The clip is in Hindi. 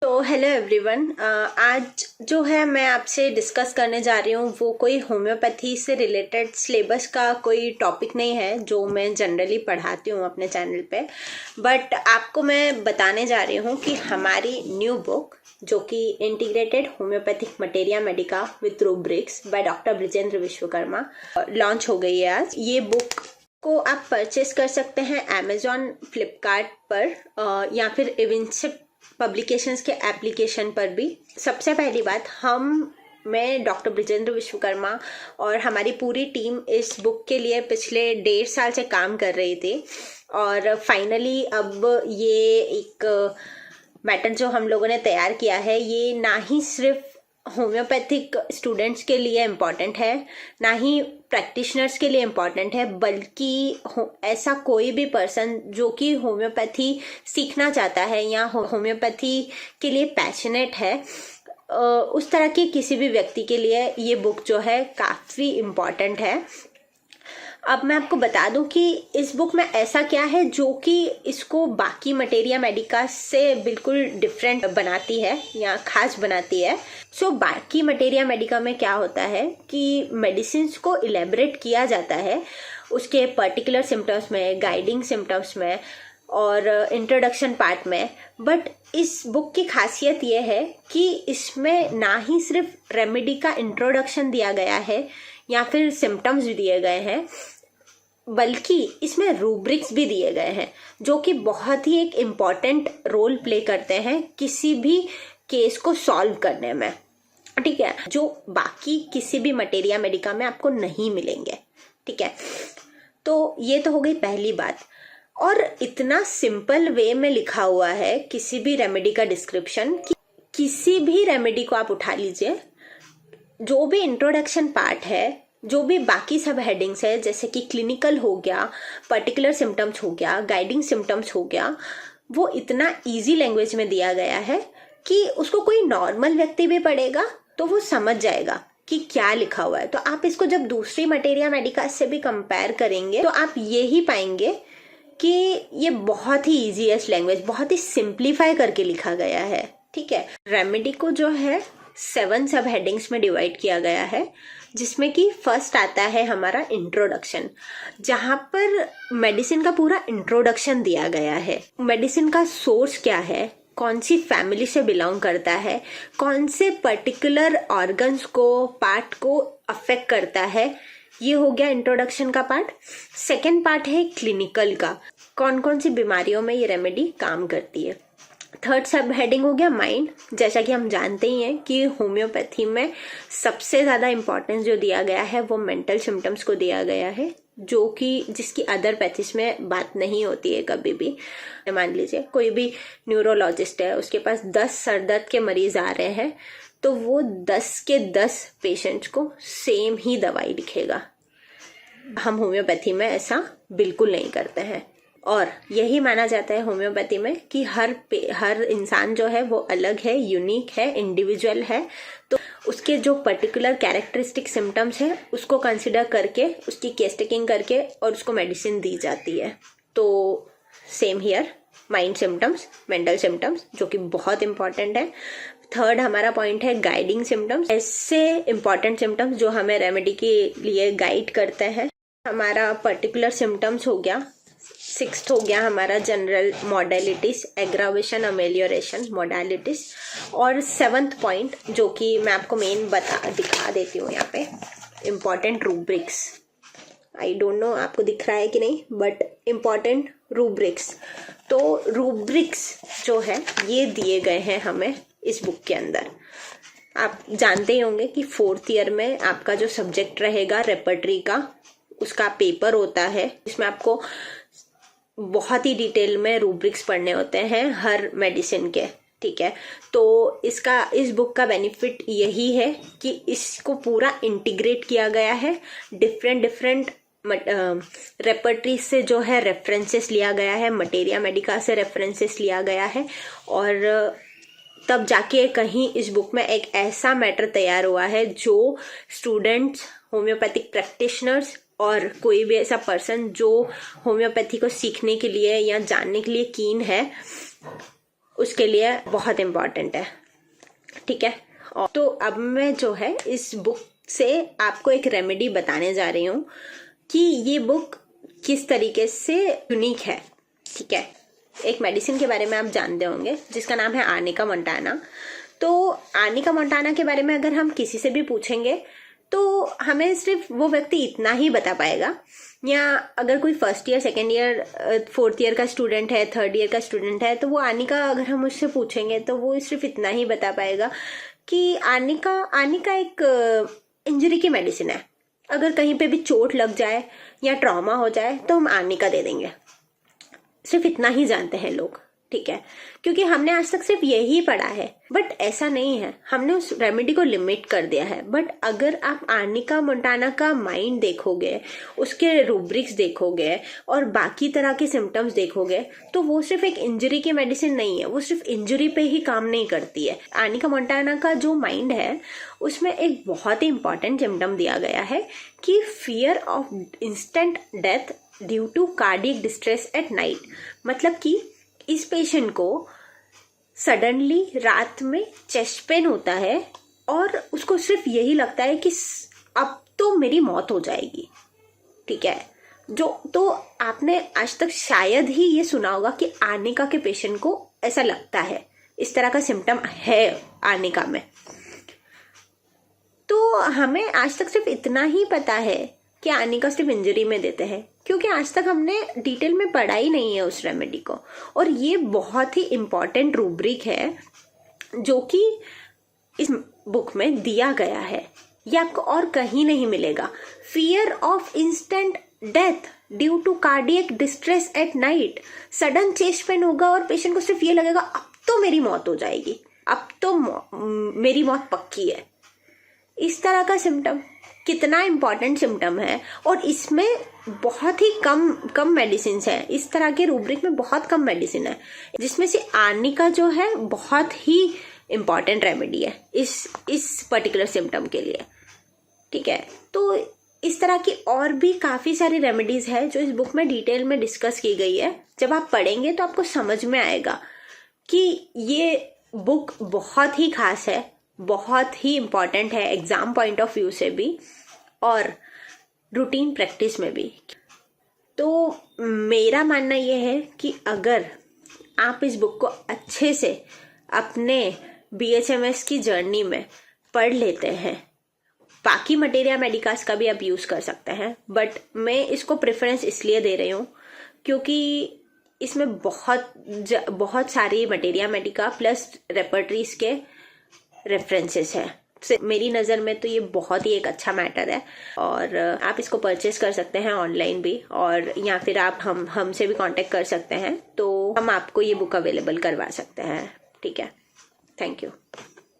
तो हेलो एवरीवन, आज जो है मैं आपसे डिस्कस करने जा रही हूँ वो कोई होम्योपैथी से रिलेटेड सिलेबस का कोई टॉपिक नहीं है जो मैं जनरली पढ़ाती हूँ अपने चैनल पे। बट आपको मैं बताने जा रही हूँ कि हमारी न्यू बुक जो कि integrated homeopathic materia Medica with rubrics by doctor Brijendra Vishwakarma launch हो गई है आज। ये बुक को आप परचेस कर सकते हैं अमेजॉन, फ्लिपकार्ट पर या फिर इविंसिप पब्लिकेशंस के एप्लीकेशन पर भी। सबसे पहली बात, मैं डॉक्टर ब्रिजेंद्र विश्वकर्मा और हमारी पूरी टीम इस बुक के लिए पिछले 1.5 साल से काम कर रही थी और फाइनली अब ये एक मैटर जो हम लोगों ने तैयार किया है ये ना ही सिर्फ होम्योपैथिक स्टूडेंट्स के लिए इम्पॉर्टेंट है, ना ही प्रैक्टिशनर्स के लिए इम्पॉर्टेंट है, बल्कि ऐसा कोई भी पर्सन जो कि होम्योपैथी सीखना चाहता है या होम्योपैथी के लिए पैशनेट है, उस तरह के किसी भी व्यक्ति के लिए ये बुक जो है काफ़ी इम्पॉर्टेंट है। अब मैं आपको बता दूं कि इस बुक में ऐसा क्या है जो कि इसको बाकी मटेरिया मेडिका से बिल्कुल डिफरेंट बनाती है या खास बनाती है। बाकी मटेरिया मेडिका में क्या होता है कि मेडिसिन्स को इलेबरेट किया जाता है उसके पर्टिकुलर सिम्टम्स में, गाइडिंग सिम्टम्स में और इंट्रोडक्शन पार्ट में। बट इस बुक की खासियत यह है कि इसमें ना ही सिर्फ रेमेडी का इंट्रोडक्शन दिया गया है या फिर सिम्टम्स भी दिए गए हैं, बल्कि इसमें रूब्रिक्स भी दिए गए हैं जो कि बहुत ही एक इम्पॉर्टेंट रोल प्ले करते हैं किसी भी केस को सॉल्व करने में। ठीक है, जो बाकी किसी भी मटेरिया मेडिका में आपको नहीं मिलेंगे। ठीक है, तो ये तो हो गई पहली बात। और इतना सिंपल वे में लिखा हुआ है किसी भी रेमेडी का डिस्क्रिप्शन कि किसी भी रेमेडी को आप उठा लीजिए, जो भी इंट्रोडक्शन पार्ट है, जो भी बाकी सब हेडिंग्स है जैसे कि क्लिनिकल हो गया, पर्टिकुलर सिम्टम्स हो गया, गाइडिंग सिम्टम्स हो गया, वो इतना इजी लैंग्वेज में दिया गया है कि उसको कोई नॉर्मल व्यक्ति भी पढ़ेगा तो वो समझ जाएगा कि क्या लिखा हुआ है। तो आप इसको जब दूसरी मटेरिया मेडिका से भी कंपेयर करेंगे तो आप ये ही पाएंगे कि ये बहुत ही ईजीएस्ट लैंग्वेज, बहुत ही सिंप्लीफाई करके लिखा गया है। ठीक है, रेमेडी को जो है 7 सब हेडिंग्स में डिवाइड किया गया है, जिसमें कि फर्स्ट आता है हमारा इंट्रोडक्शन, जहाँ पर मेडिसिन का पूरा इंट्रोडक्शन दिया गया है। मेडिसिन का सोर्स क्या है, कौन सी फैमिली से बिलोंग करता है, कौन से पर्टिकुलर ऑर्गन्स को, पार्ट को अफेक्ट करता है, ये हो गया इंट्रोडक्शन का पार्ट। सेकेंड पार्ट है क्लिनिकल का, कौन कौन सी बीमारियों में ये रेमेडी काम करती है। थर्ड सब हेडिंग हो गया माइंड। जैसा कि हम जानते ही हैं कि होम्योपैथी में सबसे ज़्यादा इम्पोर्टेंस जो दिया गया है वो मेंटल सिम्टम्स को दिया गया है, जो कि जिसकी अदर पैथिस में बात नहीं होती है कभी भी। मान लीजिए कोई भी न्यूरोलॉजिस्ट है, उसके पास 10 सरदर्द के मरीज आ रहे हैं तो वो 10 के 10 पेशेंट्स को सेम ही दवाई लिखेगा। हम होम्योपैथी में ऐसा बिल्कुल नहीं करते हैं और यही माना जाता है होम्योपैथी में कि हर इंसान जो है वो अलग है, यूनिक है, इंडिविजुअल है। तो उसके जो पर्टिकुलर कैरेक्टरिस्टिक सिम्टम्स है उसको कंसिडर करके, उसकी केस टेकिंग करके और उसको मेडिसिन दी जाती है। तो same here, mind symptoms, mental symptoms, जो कि बहुत इंपॉर्टेंट है। थर्ड हमारा पॉइंट है गाइडिंग सिम्टम्स, ऐसे इंपॉर्टेंट सिम्टम्स जो हमें रेमेडी के लिए गाइड करते हैं। हमारा पर्टिकुलर सिम्टम्स हो गया। सिक्स्थ हो गया हमारा जनरल मोडालिटीज, एग्रावेशन, अमेलियोरेशन, मोडालिटीज। और 7th पॉइंट जो कि मैं आपको मेन दिखा देती हूँ यहाँ पे, important rubrics. I don't know आपको दिख रहा है कि नहीं, बट इम्पॉर्टेंट रूब्रिक्स। तो रूब्रिक्स जो है ये दिए गए हैं हमें इस बुक के अंदर। आप जानते ही होंगे कि 4th ईयर में आपका जो सब्जेक्ट रहेगा रेपर्टरी का, उसका पेपर होता है, इसमें आपको बहुत ही डिटेल में रूब्रिक्स पढ़ने होते हैं हर मेडिसिन के। ठीक है, तो इस बुक का बेनिफिट यही है कि इसको पूरा इंटीग्रेट किया गया है। डिफरेंट रेपर्टरी से जो है रेफरेंसेस लिया गया है, मटेरिया मेडिका से रेफरेंसेस लिया गया है और तब जाके कहीं इस बुक में एक ऐसा मैटर तैयार हुआ है जो स्टूडेंट्स, होम्योपैथिक प्रैक्टिशनर्स और कोई भी ऐसा पर्सन जो होम्योपैथी को सीखने के लिए या जानने के लिए कीन है, उसके लिए बहुत इम्पॉर्टेंट है, ठीक है। और तो अब मैं जो है इस बुक से आपको एक रेमेडी बताने जा रही हूँ कि ये बुक किस तरीके से यूनिक है, ठीक है। एक मेडिसिन के बारे में आप जानते होंगे जिसका नाम है आर्निका मोंटाना। तो आर्निका मोंटाना के बारे में अगर हम किसी से भी पूछेंगे तो हमें सिर्फ वो व्यक्ति इतना ही बता पाएगा, या अगर कोई first year, second year, fourth year का स्टूडेंट है, थर्ड ईयर का स्टूडेंट है, तो वो आर्निका अगर हम उससे पूछेंगे तो वो सिर्फ इतना ही बता पाएगा कि आर्निका एक इंजरी की मेडिसिन है। अगर कहीं पे भी चोट लग जाए या ट्रॉमा हो जाए तो हम आर्निका दे देंगे, सिर्फ इतना ही जानते हैं लोग, ठीक है, क्योंकि हमने आज तक सिर्फ यही पढ़ा है। बट ऐसा नहीं है, हमने उस रेमेडी को लिमिट कर दिया है। बट अगर आप आर्निका मोंटाना का माइंड देखोगे, उसके रूब्रिक्स देखोगे और बाकी तरह के सिम्टम्स देखोगे तो वो सिर्फ एक इंजरी की मेडिसिन नहीं है, वो सिर्फ इंजरी पे ही काम नहीं करती है। आर्निका मोंटाना का जो माइंड है उसमें एक बहुत ही इंपॉर्टेंट सिम्टम दिया गया है कि fear of instant death due to cardiac distress at night. मतलब कि इस पेशेंट को सडनली रात में चेस्ट पेन होता है और उसको सिर्फ यही लगता है कि अब तो मेरी मौत हो जाएगी, ठीक है। तो आपने आज तक शायद ही ये सुना होगा कि आर्निका के पेशेंट को ऐसा लगता है, इस तरह का सिम्टम है आर्निका में। तो हमें आज तक सिर्फ इतना ही पता है कि आर्निका सिर्फ इंजरी में देते हैं, क्योंकि आज तक हमने डिटेल में पढ़ा ही नहीं है उस रेमेडी को। और ये बहुत ही इम्पॉर्टेंट रूब्रिक है जो कि इस बुक में दिया गया है, ये आपको और कहीं नहीं मिलेगा। Fear of instant death due to cardiac distress at night. Sudden chest pain होगा और पेशेंट को सिर्फ ये लगेगा अब तो मेरी मौत हो जाएगी, अब तो मेरी मौत पक्की है। इस तरह का सिम्टम कितना इम्पॉर्टेंट सिम्टम है, और इसमें बहुत ही कम मेडिसिन है। इस तरह के रूब्रिक में बहुत कम मेडिसिन है, जिसमें से आर्निका जो है बहुत ही इम्पॉर्टेंट रेमेडी है इस पर्टिकुलर सिम्टम के लिए, ठीक है। तो इस तरह की और भी काफ़ी सारी रेमेडीज़ है जो इस बुक में डिटेल में डिस्कस की गई है। जब आप पढ़ेंगे तो आपको समझ में आएगा कि ये बुक बहुत ही खास है, बहुत ही इम्पॉर्टेंट है एग्ज़ाम पॉइंट ऑफ व्यू से भी और रूटीन प्रैक्टिस में भी। तो मेरा मानना यह है कि अगर आप इस बुक को अच्छे से अपने BHMS की जर्नी में पढ़ लेते हैं, बाकी मटेरिया मेडिकास का भी आप यूज़ कर सकते हैं, बट मैं इसको प्रेफरेंस इसलिए दे रही हूँ क्योंकि इसमें बहुत सारी मटेरिया मेडिका प्लस रेपर्टरीज के रेफरेंसेस है। मेरी नज़र में तो ये बहुत ही एक अच्छा मैटर है, और आप इसको परचेस कर सकते हैं ऑनलाइन भी, और या फिर आप हमसे भी कांटेक्ट कर सकते हैं, तो हम आपको ये बुक अवेलेबल करवा सकते हैं, ठीक है। Thank you.